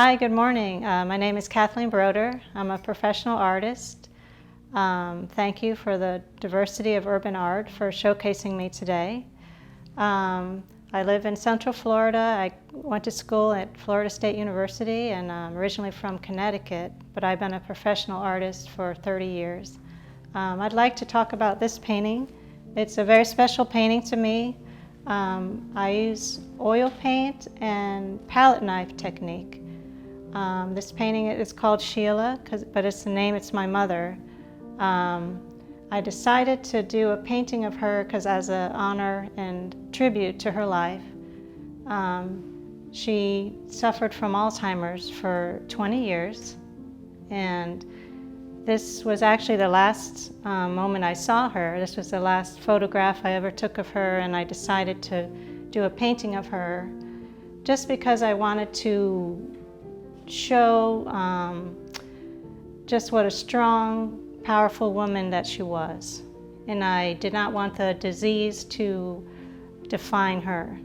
Hi, good morning. My name is Kathleen Brodeur. I'm a professional artist. Thank you for the Diversity of Urban Art for showcasing me today. I live in Central Florida. I went to school at Florida State University, and I'm originally from Connecticut, but I've been a professional artist for 30 years. I'd like to talk about this painting. It's a very special painting to me. I use oil paint and palette knife technique. This painting is called Sheila, but it's the name, it's my mother. I decided to do a painting of her because as an honor and tribute to her life. She suffered from Alzheimer's for 20 years, and this was actually the last moment I saw her. This was the last photograph I ever took of her, and I decided to do a painting of her just because I wanted to show just what a strong, powerful woman that she was. And I did not want the disease to define her.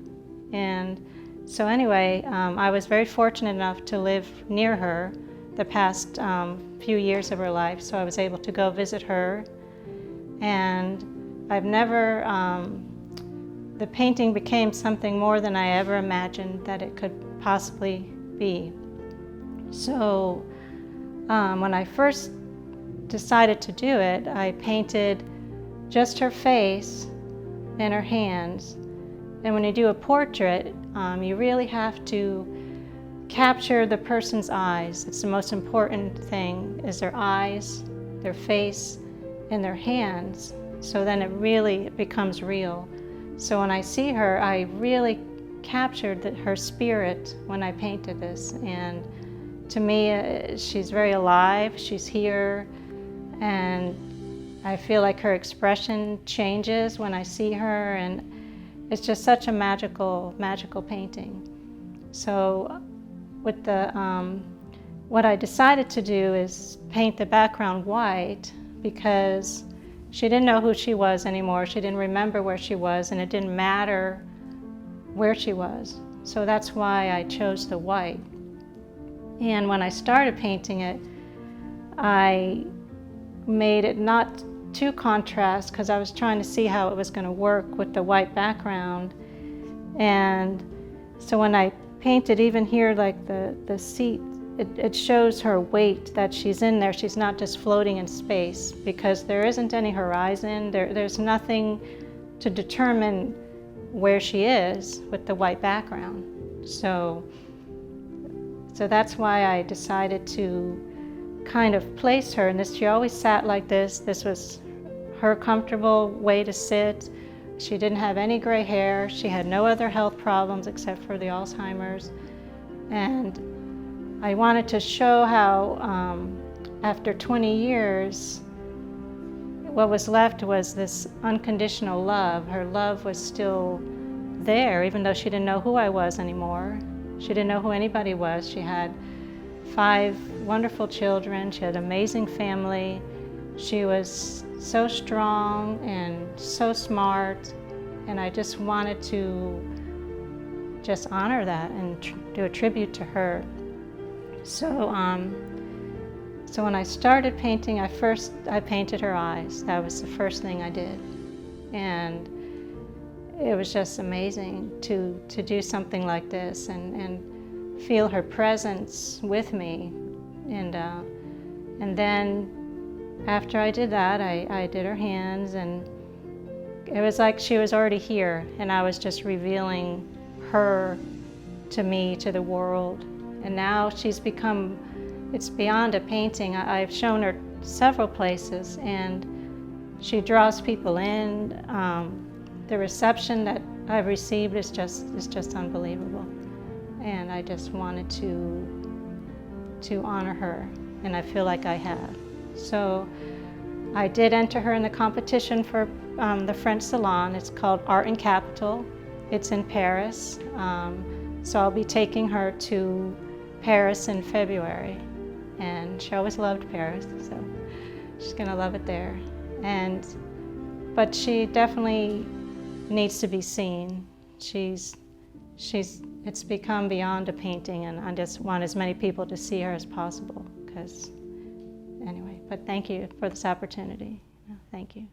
And so anyway, I was very fortunate enough to live near her the past few years of her life, so I was able to go visit her. And I've never, the painting became something more than I ever imagined that it could possibly be. So when I first decided to do it, I painted just her face and her hands. And when you do a portrait, you really have to capture the person's eyes. It's the most important thing, is their eyes, their face, and their hands. So then it really becomes real. So when I see her, I really captured her spirit when I painted this. And to me, she's very alive, she's here, and I feel like her expression changes when I see her, and it's just such a magical, magical painting. So with the, what I decided to do is paint the background white because she didn't know who she was anymore. She didn't remember where she was, and it didn't matter where she was. So that's why I chose the white. And when I started painting it, I made it not too contrast because I was trying to see how it was going to work with the white background. And so when I painted even here, like the seat, it shows her weight, that she's in there. She's not just floating in space because there isn't any horizon. There's nothing to determine where she is with the white background. So that's why I decided to kind of place her in this. She always sat like this. This was her comfortable way to sit. She didn't have any gray hair. She had no other health problems except for the Alzheimer's. And I wanted to show how after 20 years, what was left was this unconditional love. Her love was still there, even though she didn't know who I was anymore. She didn't know who anybody was. She had 5 wonderful children. She had an amazing family. She was so strong and so smart, and I just wanted to just honor that and do a tribute to her. So when I started painting, I painted her eyes. That was the first thing I did. And it was just amazing to do something like this and feel her presence with me. And then after I did that, I did her hands, and it was like she was already here, and I was just revealing her to me, to the world. And now she's become, it's beyond a painting. I've shown her several places, and she draws people in. The reception that I've received is just unbelievable. And I just wanted to honor her, and I feel like I have. So I did enter her in the competition for the French Salon. It's called Art and Capital. It's in Paris. So I'll be taking her to Paris in February. And she always loved Paris, so she's gonna love it there. But she definitely needs to be seen. She's it's become beyond a painting, and I just want as many people to see her as possible. Anyway, but thank you for this opportunity. Thank you.